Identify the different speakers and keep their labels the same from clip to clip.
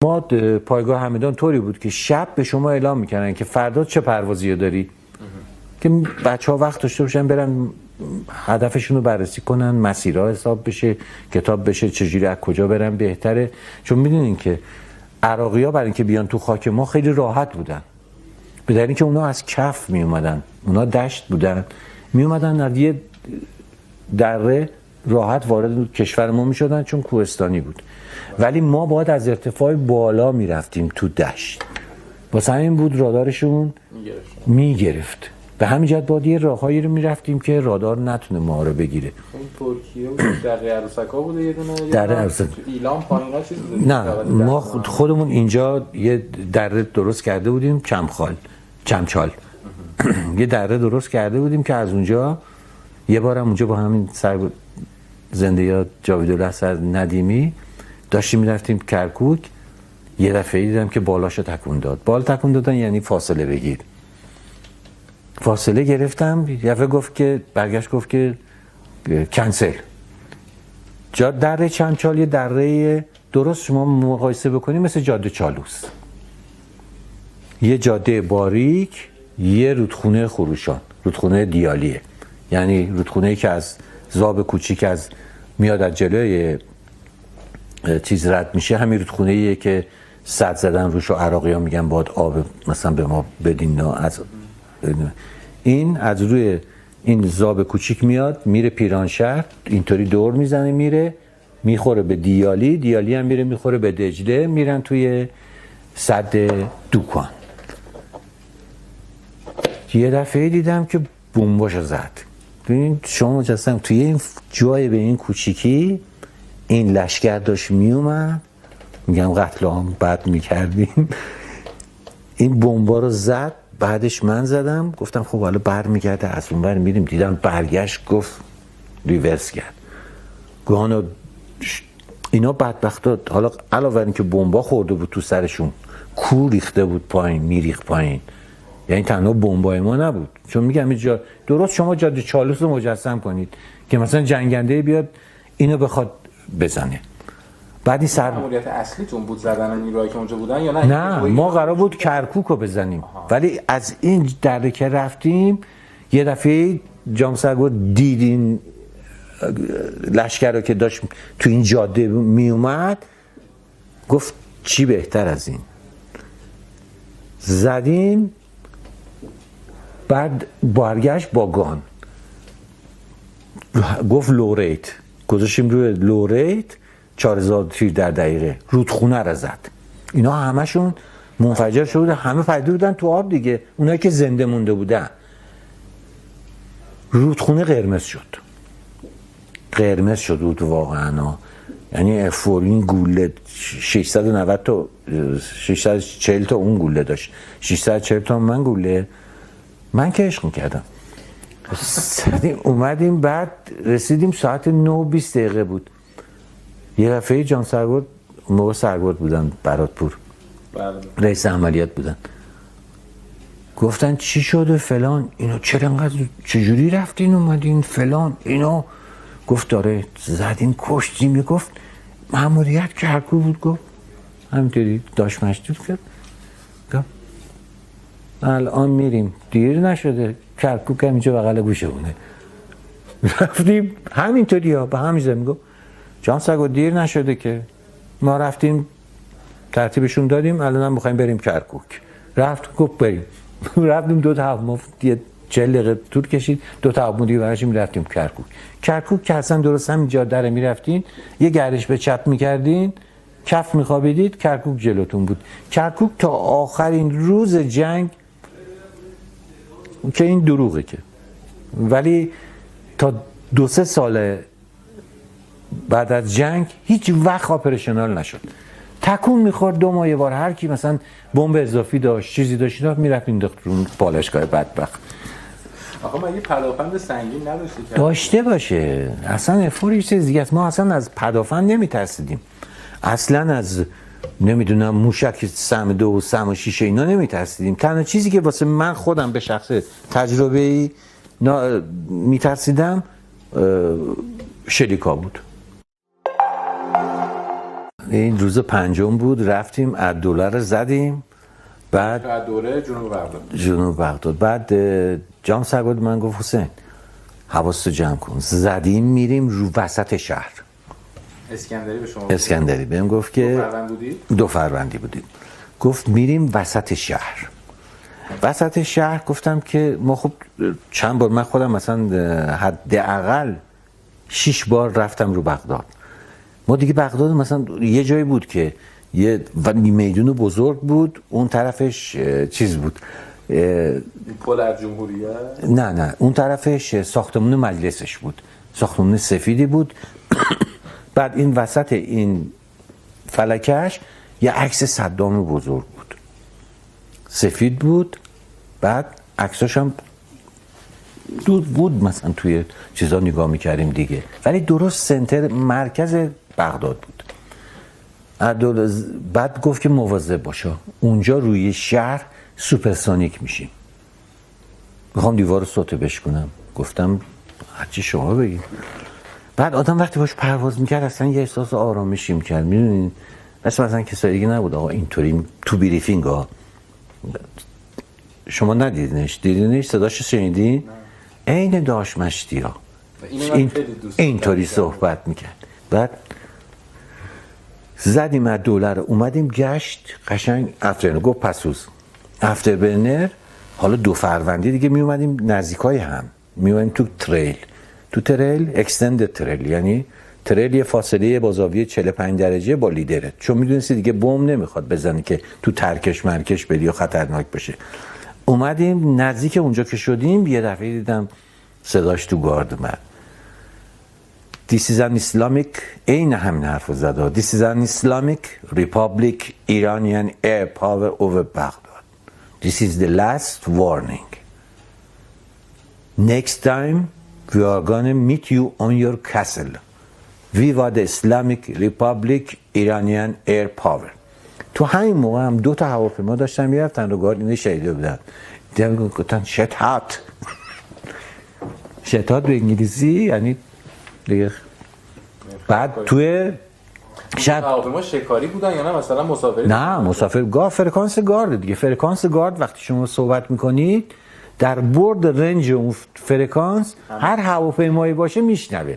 Speaker 1: ما پایگاه همدان طوری بود که شب به شما اعلام میکنن که فردا چه پروازی رو داری که بچه‌ها وقت داشته باشن برن هدفشون رو بررسی کنن، مسیرها حساب بشه، کتاب بشه، چجوری از کجا برن بهتره. چون میدونین که عراقی‌ها برای اینکه بیان تو خاک ما خیلی راحت بودن، به دلیلی که اونا از کف می اومدن، اونا دشت بودن، می اومدن در یه دره راحت وارد کشور ما می شدن چون کوهستانی بود. ولی ما باید از ارتفاع بالا می رفتیم تو دشت، واسه همین بود رادارشون می گرفت. به همین جهت باید یه راههایی رو می رفتیم که رادار نتونه ما رو بگیره.
Speaker 2: ترکیه بود، دره عروسکا بوده یه دونه،
Speaker 1: دره عروسک
Speaker 2: ایلام پایین‌ها چیز بوده.
Speaker 1: نه ما خودمون اینجا یه دره درست کرده بودیم، چمچال یه دره درست کرده بودیم که از اونجا یه بارم اونجا با همین زنده یاد جاویدالله سر ندیمی داشتیم میرفتیم کرکوک. یه دفعه دیدم که بالاشو تکون داد. بال تکون دادن یعنی فاصله بگیر. فاصله گرفتم، یه دفعه برگشت گفت که کنسل. دره چمچال یه دره درست شما مقایسه بکنیم مثل جاده چالوس، یه جاده باریک، یه رودخونه خروشان، رودخونه دیالیه، یعنی رودخونه‌ای که از زاب کوچیک از میاد از جلوی چیز رد میشه، همین رودخونه‌ایه که سد زدن روش و عراقی‌ها میگن باید آب مثلا به ما بدین. از این از روی این زاب کوچیک میاد میره پیرانشهر، اینطوری دور میزنه میره میخوره به دیالی هم میره میخوره به دجله، میرن توی سد دوکان. یه دفعه دیدم که بمباشو زد. ببین شما مجسم توی این جای به این کوچیکی این لشکر داشت میومد، میگم قتل عام بد میکردیم، این بمبا رو زد. بعدش من زدم، گفتم خب حالا برمیگرده از اون بر میریم. دیدم برگشت گفت ریورس کرد. گانا اینا بدبختا حالا علاوه بر اینکه بمبا خورده بود تو سرشون، کو ریخته بود پایین، میریخت پایین. یعنی تنها بمبای ما نبود، چون میگم اینجا درست شما جاده چالوس رو مجسم کنید که مثلا جنگنده بیاد اینو بخواد بزنه. بعد این
Speaker 2: مأموریت اصلیتون بود زدن نیروهایی که اونجا بودن یا نه؟
Speaker 1: نه ما قرار بود کرکوک رو بزنیم. ولی از این دره که رفتیم یه دفعه جامسرگو دیدین لشکر رو که داشت تو این جاده می اومد، گفت چی بهتر از این، زدیم. بعد برگشت با گان گفت لوریت، گذاشتیم روی لوریت 4000 تیر در دقیقه، رودخونه رو زد. اینا همشون منفجر شده، همه پریده بودن تو آب دیگه. اونایی که زنده مونده بودن، رودخونه قرمز شد بود واقعا. یعنی افورین گوله 690 تا 640 تا اون گوله داشت، 640 تا من گوله. من که عشق میکردم. اومدیم بعد رسیدیم ساعت 9:20 بود. یه دفعه جان سرگرد، موقع سرگرد بودن براتپور، رئیس عملیات بودن، گفتن چی شده فلان، اینا چرا انقدر چجوری رفتین اومدین فلان اینا. گفت داره زدیم کشتیم. گفت مأموریت کرکوک بود. گفت همینطوری داشت مشدود کرد. گفت الان میریم، دیر نشده، کرکوک هم اینجا بغل گوشمونه. رفتیم همینطوری ها به همین زمین. گفت جان سگو دیر نشده که، ما رفتیم ترتیبشون دادیم، الان هم میخوایم بریم کرکوک. رفت گفت بریم. رفتیم 2 تا ما 40 دقیقه طول کشید، 2 تا دیگه براشیم رفتیم کرکوک که اصلا درست همینجا در میرفتین، یه گردش به چپ میکردین، کف میخوابیدید، کرکوک جلوتون بود. کرکوک تا آخرین روز جنگ، که این دروغه که، ولی تا 2-3 سال بعد از جنگ هیچ وقت آپریشنال نشد. تکون میخورد 2 ماه یه بار، هر کی مثلا بمب اضافی داشت چیزی داشت میرفت مینداخت رو بالشگاه بدبخت.
Speaker 2: آقا مگه پدافند سنگین نداشته که
Speaker 1: داشته باشه؟ اصلا افوری چیز دیگه است. ما اصلا از پدافند نمیترسیدیم، اصلا از نمیدونم موشک سم 2 و سم 6 اینا نمیترسیدیم. تنها چیزی که واسه من خودم به شخص تجربه‌ای میترسیدم شلیکا بود. این روز پنجم بود، رفتیم عدوله رو زدیم. بعد
Speaker 2: در دوره جنوب بغداد.
Speaker 1: بعد جام سرگرد من گفت حسین حواستو جمع کن، زدیم میریم رو وسط شهر.
Speaker 2: اسکندری به شما
Speaker 1: اسکندری بهم گفت که
Speaker 2: 2 فروند بودید؟
Speaker 1: 2 فروندی بودیم. گفت میریم وسط شهر. وسط شهر گفتم که ما خب چند بار، من خودم مثلا حداقل 6 بار رفتم رو بغداد. ما دیگه بغداد مثلا یه جایی بود که یه میدون بزرگ بود، اون طرفش چیز بود،
Speaker 2: پل از جمهوریه؟
Speaker 1: نه اون طرفش ساختمون مجلسش بود، ساختمون سفیدی بود. بعد این وسط این فلکش یه عکس صدام بزرگ بود، سفید بود. بعد عکساش هم دود بود، مثلا توی چیزا نگاه میکردیم دیگه، ولی درست سنتر مرکز بغداد بود. بعد گفت که مواظب باشه، اونجا روی شهر سوپرسونیک میشیم، میخوام دیوار رو سوته بشکنم. گفتم هرچی شما بگید. بعد آدم وقتی باش پرواز میکرد اصلا یه احساس آرامشی میکرد، میدونین، مثلا کسایی دیگه نبود آقا اینطوری تو بریفینگ ها. شما ندیدینش؟ دیدینش؟ صداش شنیدین؟ عین داش مشتی ها اینطوری صحبت میکرد. بعد زدیم از دوله رو اومدیم گشت قشنگ افتربرنر. گفت پسوز افتربرنر. حالا 2 فروندی دیگه می اومدیم نزدیکای هم، می اومدیم تو تریل اکستندد تریل، یعنی تریل یه فاصله با زاویه 45 درجه با لیدرت، چون میدونستی دیگه بم نمیخواد بزنی که تو ترکش مرکش بدی یا خطرناک بشه. اومدیم نزدیک اونجا که شدیم یه دفعه دیدم صداش تو گارد اومد. This is an Islamic، این همین حرف رو زد. This is an Islamic Republic Iranian air power over Baghdad. This is the last warning. Next time we are gonna meet you on your castle. Viva the Islamic Republic Iranian air power. تو همین موقع هم 2 تا هواپیما داشتن میرفتن رو گارد، اینه شهیده بودن. دیدم گفتن شتات. شتات به انگلیسی یعنی دیگه. بعد توی
Speaker 2: شب هواپیما شکاری بودن یا نه مثلا مسافری؟
Speaker 1: نه مسافرگاه، فرکانس گارد دیگه. فرکانس گارد وقتی شما صحبت میکنید در برد رنج اون فرکانس هر هواپیمایی باشه میشنوه.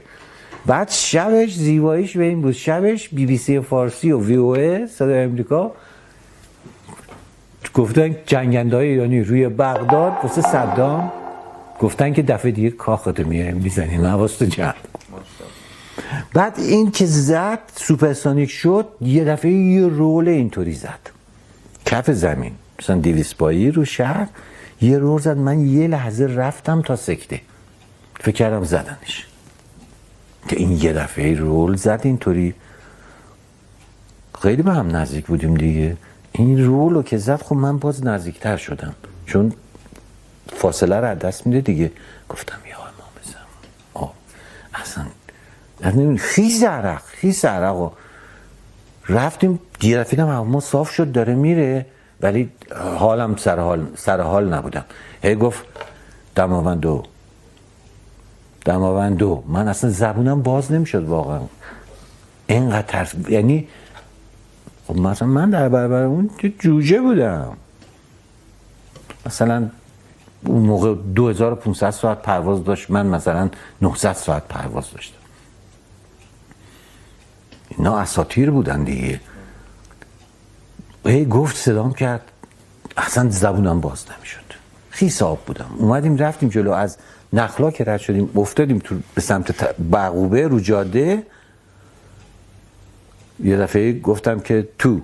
Speaker 1: بعد شبش زیباییش به این بود، شبش BBC فارسی و VOA صدای امریکا گفتن جنگنده‌های ایرانی روی بغداد واسه صدام گفتن که دفعه دیگه کاخت میایم میزنیم، حواست جمع. بعد این که زد سوپرسونیک شد، یه دفعه یه رول اینطوری زد کف زمین، مثلا 200 پایی رو شهر یه رول زد. من یه لحظه رفتم تا سکته، فکر کردم زدنش، که این یه دفعه رول زد اینطوری. خیلی به هم نزدیک بودیم دیگه. این رولو که زد خب من باز نزدیکتر شدم، چون فاصله رو از دست میده دیگه. گفتم یا امام زمان اصلا خیس عرق و رفتیم. یه دفعه هوا صاف شد داره میره، ولی حالم سر حال نبودم. هی گفت دماوند 2. من اصلا زبونم باز نمیشد واقعا، اینقدر ترس. یعنی خب مثلا من در برابر اون جوجه بودم. مثلا اون موقع 2500 ساعت پرواز داشت، من مثلا 900 ساعت پرواز داشتم. اینا اساطیر بودن دیگه. هی گفت صدام کرد، اصلا زبونم باز نمیشد، خیس آب بودم. اومدیم رفتیم جلو، از نخلا که رد شدیم افتادیم تو به سمت بعقوبه رو جاده. یه دفعه گفتم که تو،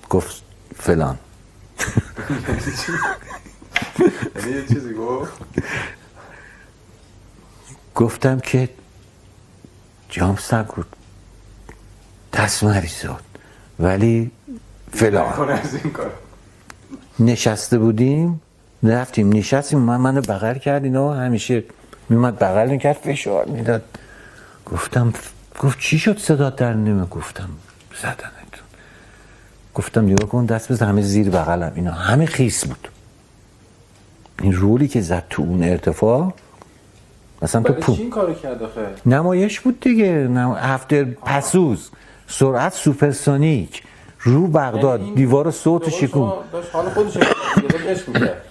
Speaker 1: گفت فلان.
Speaker 2: یعنی یه چیزی
Speaker 1: گفتم که جام سرگرد دست مریضاد، ولی فلان. نشسته بودیم، رفتیم نشستیم، منو بغل کرد، اینا همیشه میومد بغل میکرد فشار میداد. گفت چی شد صدات در نمیاد؟ گفتم زدنتون. گفتم نگاه کن دست بزن، همه زیر بغلم، اینا همه خیس بود. این رولی که زد تو اون ارتفاع مثلا تو
Speaker 2: چی این کارو کرد آخه؟
Speaker 1: نمایش بود دیگه. هفته پسوز سرعت سوپرسونیک رو بغداد،
Speaker 2: یعنی
Speaker 1: دیوار صوت شکون.
Speaker 2: شما داشت حالا خودش عشق می‌کرد.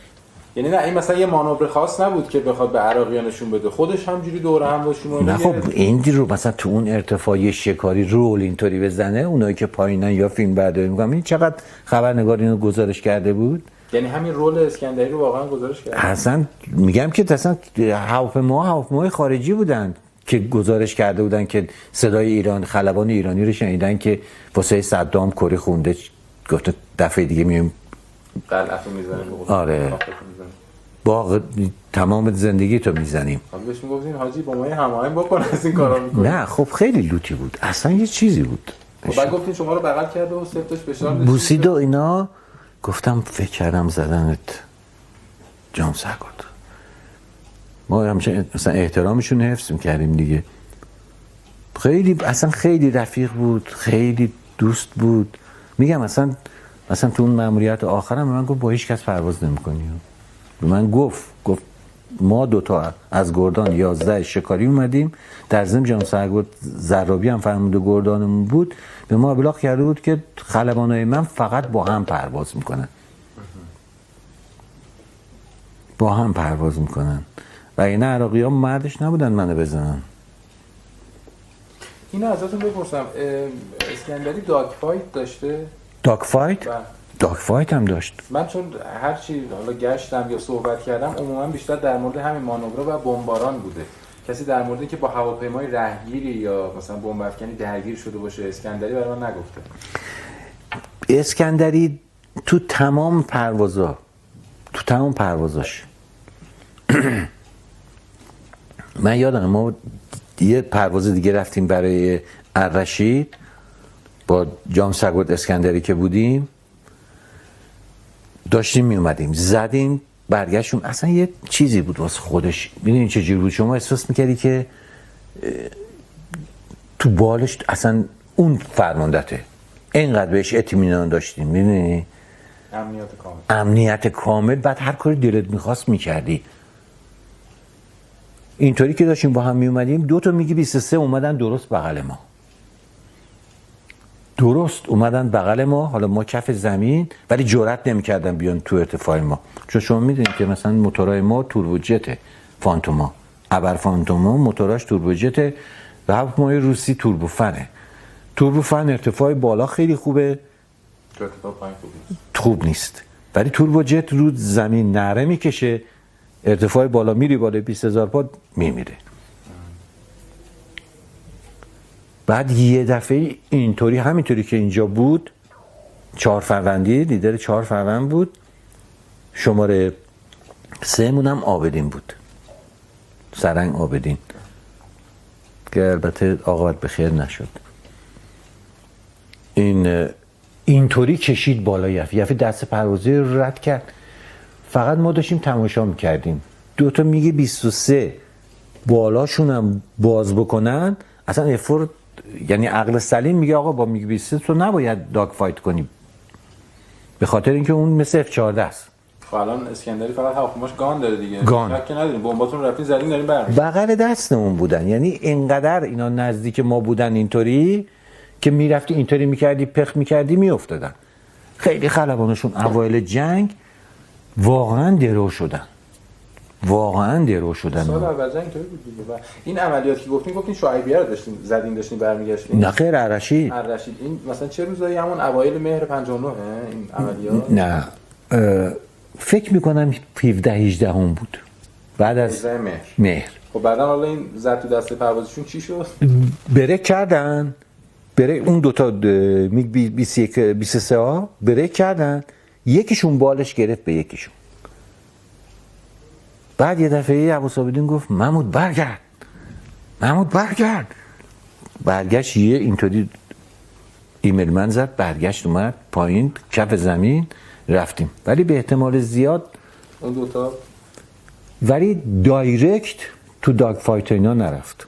Speaker 2: یعنی نه این مثلا یه مانور خاص نبود که بخواد به عراقی‌ها نشون بده، خودش همجوری دوره هم با شما.
Speaker 1: نه خب این رو مثلا تو اون ارتفاعی شکاری رول اینطوری بزنه، اونایی که پایینن یا فیلم برداری می‌کنن، این چقدر خبرنگار اینو گزارش کرده بود.
Speaker 2: یعنی همین رول اسکندری رو واقعا گزارش کرد.
Speaker 1: اصلا میگم که اصلا هواپیماهای خارجی بودن که گزارش کرده بودن که صدای ایران، خلبان ایرانی رو شنیدن که واسه صدام کری خونده، گفته دفعه دیگه میایم
Speaker 2: قلعه‌تو میزنیم.
Speaker 1: آره باغ تمام زندگی تو میزنیم.
Speaker 2: حالا بهش میگفتین حاجی با ما هماهنگ بکن از این کارا میکنه.
Speaker 1: نه خب خیلی لوتی بود، اصلا یه چیزی بود.
Speaker 2: خب بعد گفتین شما رو بغل کرده و سفتش فشار
Speaker 1: بوسید و اینا. گفتم فکر کردم زدنت جان سرگرد. ما همچنین مثلا احترامشون حفظ میکردیم دیگه. خیلی اصلا خیلی رفیق بود، خیلی دوست بود. میگم مثلا تو اون مأموریت آخرم به من گفت با هیچ کس پرواز نمی‌کنی. به من گفت ما دوتا از گردان 11 شکاری اومدیم، در ضمن جان سرگرد زرابی هم فرمانده گردانمون بود، به ما ابلاغ کرده بود که خلبانای من فقط با هم پرواز میکنن. با هم پرواز میکنن و این عراقی ها مردش نبودن منو بزنن.
Speaker 2: اینو ازتون بپرسم، اسکندری داگ فایت داشته؟
Speaker 1: داگ فایت؟ داگ فایت هم داشت.
Speaker 2: من چون هر چی حالا گشتم یا صحبت کردم عموما بیشتر در مورد همین مانورها و بمباران بوده. کسی در موردی که با هواپیمای رهگیری یا مثلا بمب افکنی درگیر شده باشه اسکندری برای من نگفته.
Speaker 1: اسکندری تو تمام پروازاش من یادم ما یه پرواز دیگه رفتیم برای الرشید با جان سرگرد اسکندری که بودیم، داشتیم می اومدیم زدیم برگشتیم، اصلا یه چیزی بود واسه خودش. میدونین چه جوری بود؟ شما احساس میکردی که تو بالش اصلا اون فرماندته، اینقدر بهش اطمینان داشتیم. میدونی امنیت کامل. بعد هر کاری دلت میخواست میکردی. اینطوری که داشتیم با هم می اومدیم، 2 تا میگی 23 اومدن درست بغل ما، حالا ما کف زمین، ولی جرئت نمی‌کردن بیان تو ارتفاع ما، چون شما میدونید که مثلا موتورهای ما توربوجت فانتوما، ابر فانتوما موتوراش توربوجت و هواپیمای روسی توربوفنه. توربوفن ارتفاع بالا خیلی خوبه،
Speaker 2: ارتفاع پایین
Speaker 1: خوب نیست، ولی توربوجت رو زمین نره میکشه، ارتفاع بالا میری بالای 20000 پا میمیره. بعد یه دفعه اینطوری همینطوری که اینجا بود، 4 فروندی لیدر 4 فروند بود، شماره 3 مونم آبدین بود، سرنگ آبدین که البته عاقبت به خیر نشد. اینطوری کشید بالا یفی دست پروازی رو رد کرد. فقط ما داشتیم تماشا میکردیم. 2 تا میگه 23 بالاشون هم باز بکنن، اصلا افور، یعنی عقل سلیم میگه آقا با میگه 23 تو نباید داگ فایت کنی، به خاطر اینکه اون مثل F14 است.
Speaker 2: خب الان اسکندری فقط هواپیماش گان داره دیگه.
Speaker 1: گان
Speaker 2: که نداریم، بمباتون رفتین زدین دارین برمی‌گردین.
Speaker 1: بغل دستمون بودن، یعنی اینقدر اینا نزدیک ما بودن اینطوری که میرفتی اینطوری میکردی پخ میکردی میافتادن. خیلی خلبانشون اوایل جنگ واقعا درو شدن.
Speaker 2: سال اول جنگ اینطوری بود دیگه. و این عملیات که گفتین شعیبیه رو داشتین برمیگشتین؟
Speaker 1: نه خیر الرشید.
Speaker 2: این مثلا چه روزایی همون اوایل مهر 59 این عملیات؟
Speaker 1: نه فکر میکنم 17-18 هم بود بعد از مهر.
Speaker 2: خب بعدا حالا این زد تو دسته پروازشون چی شد؟
Speaker 1: بریک کردن، اون 2 تا میگ 23 ها بریک کردن، یکیشون بالش گرفت به یکیشون. بعد یه دفعه عباس‌آبادین گفت محمود برگرد. برگشت، یه اینطوری ایمیل من زد، برگشت اومد پایین کف زمین، رفتیم. ولی به احتمال زیاد
Speaker 2: اون 2 تا
Speaker 1: ولی دایرکت تو داگ فایت اینا نرفت.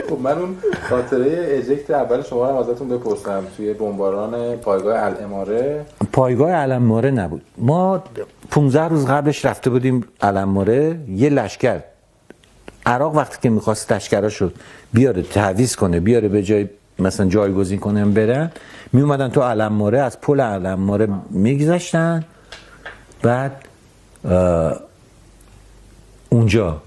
Speaker 2: خب من اون خاطره اجکت اول شما رو ازتون بپرسم توی بمباران پایگاه الاماره.
Speaker 1: پایگاه الاماره نبود، ما 15 روز قبلش رفته بودیم الاماره، یه لشکر عراق وقتی که میخواست لشکراشو بیاره تعویض کنه، بیاره به جای مثلا جایگزین کنه برن، میومدن تو علم‌ماره، از پل علم‌ماره میگذشتن، بعد اونجا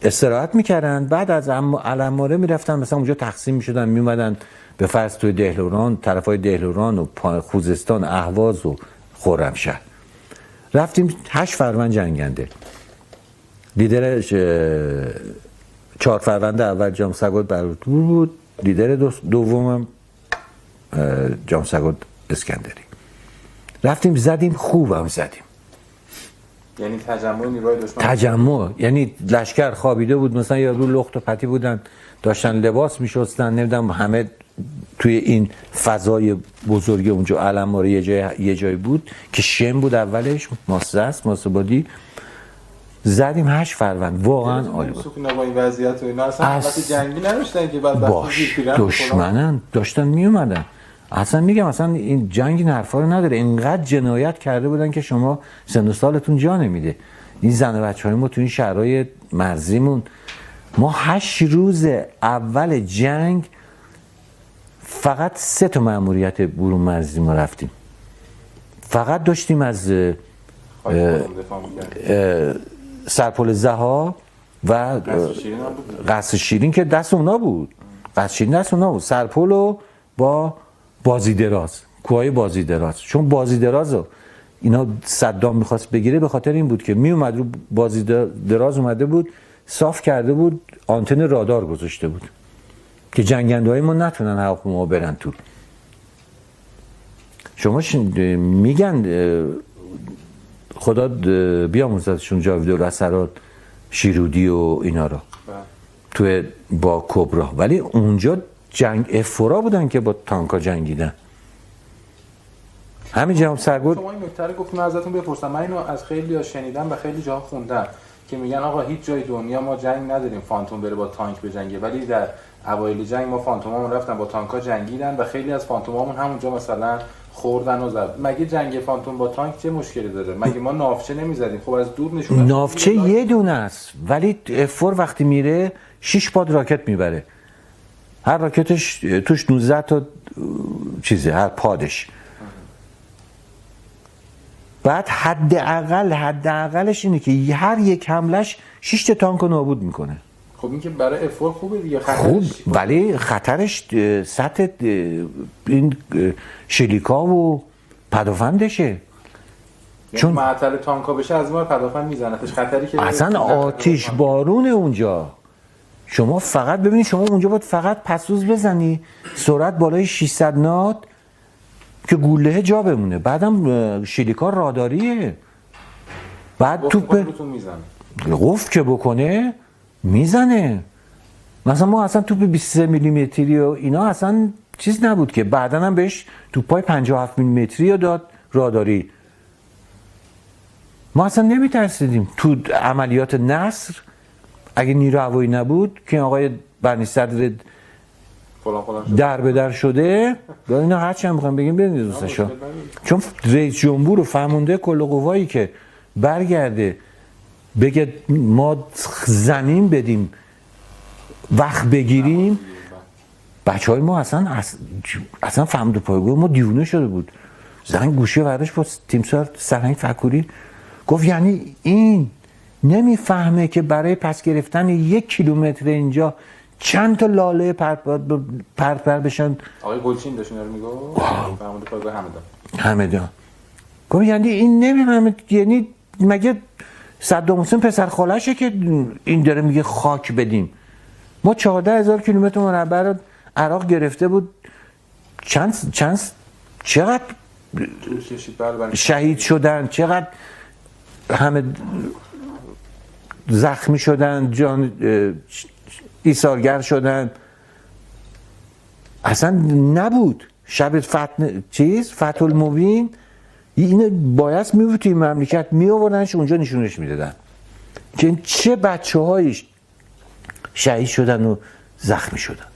Speaker 1: استراحت میکردن، بعد از علم‌ماره میرفتن مثلا اونجا تقسیم میشدن، میومدن به فرض توی دهلوران، طرفای دهلوران و خوزستان، اهواز و خرمشهر. رفتیم 8 فروند جنگنده. لیدر 4 فروند اول جامسگود بروتپور بود، لیدر دومم جامسگود اسکندری. رفتیم زدیم، خوبم زدیم.
Speaker 2: یعنی تجمع نیروهای دشمن،
Speaker 1: تجمع یعنی لشکر خوابیده بود، مثلا یا رو لخت و پتی بودن، داشتن لباس میشستن، نمیدونم همه توی این فضای بزرگ اونجا علم‌ماره یه جای بود که شم بود اولش، ماسبادی. زدیم 8 فروند، واقعا عالی بود.
Speaker 2: سکونا با این وضعیت و اینا اصلا حالت جنگی نداشتن که بعد
Speaker 1: باش دشمنن داشتن میومدن. اصلا میگم اصلا این جنگ این حرفا رو نداره. اینقدر جنایت کرده بودن که شما سن و سالتون جا نمیده. این زن و بچهای ما تو این شهرهای مرزیمون، ما 8 روز اول جنگ فقط 3 تا مأموریت برون مرزی ما رفتیم. فقط داشتیم از سرپل زها و قصر شیرین که دست اونا بود. قصر شیرین دست اونا بود. سرپل و با بازی دراز، کوههای بازی دراز. چون بازی دراز رو اینا صدام میخواست بگیره، به خاطر این بود که میومد رو بازی دراز اومده بود، صاف کرده بود، آنتن رادار گذاشته بود که جنگنده های ما نتونن هواپیما برن تو. شما میگن خدا بیامرزتشون جاوید الاسرات، شیرودی و اینا رو تو با کبرا، ولی اونجا جنگ افورا بودن که با تانکا جنگیدن. همین جناب سرگرد
Speaker 2: شما این نکته رو گفتم ازتون بپرسم. من اینو از خیلی ها شنیدم و خیلی جاها خوندم که میگن آقا هیچ جای دنیا ما جنگ نداریم فانتوم بره با تانک بجنگه، ولی در اوایل جنگ ما فانتومامون رفتن با تانکا جنگیدن و خیلی از فانتومامون همونجا مثلا خوردن و زد. مگه جنگ فانتوم با تانک چه مشکلی داره؟ مگه ما ناوچه نمیزدیم؟ خب از دور نشون
Speaker 1: ناوچه یه دونه است، ولی افور وقتی میره 6 پاد راکت میبره. هر راکتش توش 19 تا چیزه، هر پادش. بعد حداقلش اینه که هر یک حملش 6 تا تانک رو نابود میکنه.
Speaker 2: خب این که برای افور خوبه دیگه.
Speaker 1: خوب، ولی خطرش سطح این شلیکا و پدافندشه.
Speaker 2: چون معطل تانکا بشه از ما پدافند میزنتش، خطری که
Speaker 1: اصلا آتش بارون اونجا. شما فقط ببینید، شما اونجا باید فقط پسوز بزنی، سرعت بالای 600 نات که گوله جا بمونه. بعدم شلیکا راداریه، بعد توپ قفل که بکنه میزنه. مثلا ما اصلا توپ 23 میلیمتری و اینا اصلا چیز نبود که، بعدن هم بهش توپای 57 میلیمتری رو داد راداری. ما اصلا نمیترسیدیم. تو عملیات نصر اگه نیرو هوایی نبود که آقای بنی صدر در به در شده، اینا هرچی هم میخوام بگیم بدین دوستشا، چون رئیس جمهور و فرمانده کل قوایی که برگرده بگه ما زمین بدیم وقت بگیریم، بچه های ما اصلا فرمانده پایگاه ما دیوونه شده بود. زنگ گوشی ورداش با تیمسار سرهنگ فکوری گفت یعنی این نمیفهمه که برای پس گرفتن 1 کیلومتر اینجا چند تا لاله پرت بشن.
Speaker 2: آقای گلچین داشت اینا رو میگفت، فرمانده پایگاه همدان.
Speaker 1: گفت یعنی این نمیفهمه، یعنی مگه صدام حسین پسر خالشه که این داره میگه خاک بدیم؟ ما 14,000 کیلومتر مربع رو عراق گرفته بود. چقدر شهید شدن، چقدر همه زخمی شدن، جان ایثارگر شدن. اصلا نبود. شب فتح المبین اینو باید میبود توی مملکت میآوردنش اونجا نشونش میدادن که چه بچه هایش شهید شدن و زخمی شدن.